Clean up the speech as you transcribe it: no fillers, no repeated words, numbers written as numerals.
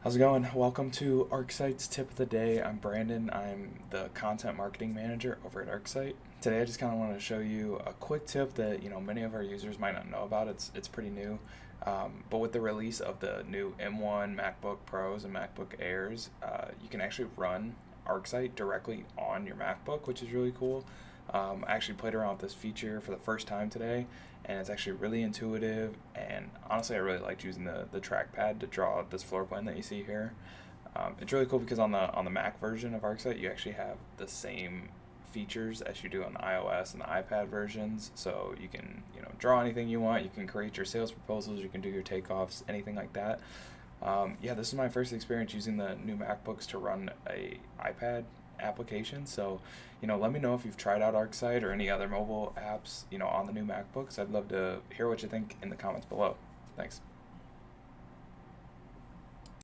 How's it going? Welcome to ArcSite's Tip of the Day. I'm Brandon. I'm the content marketing manager over at ArcSite. Today I just kind of wanted to show you a quick tip that many of our users might not know about. It's pretty new. But with the release of the new M1 MacBook Pros and MacBook Airs, you can actually run ArcSite directly on your MacBook, which is really cool. I actually played around with this feature for the first time today, and it's actually really intuitive. And honestly, I really liked using the trackpad to draw this floor plan that you see here. It's really cool because on the Mac version of ArcSite, you actually have the same features as you do on the iOS and the iPad versions. So you can draw anything you want. You can create your sales proposals. You can do your takeoffs, anything like that. Yeah, this is my first experience using the new MacBooks to run a iPad application. So, let me know if you've tried out ArcSite or any other mobile apps, on the new MacBooks. I'd love to hear what you think in the comments below. Thanks.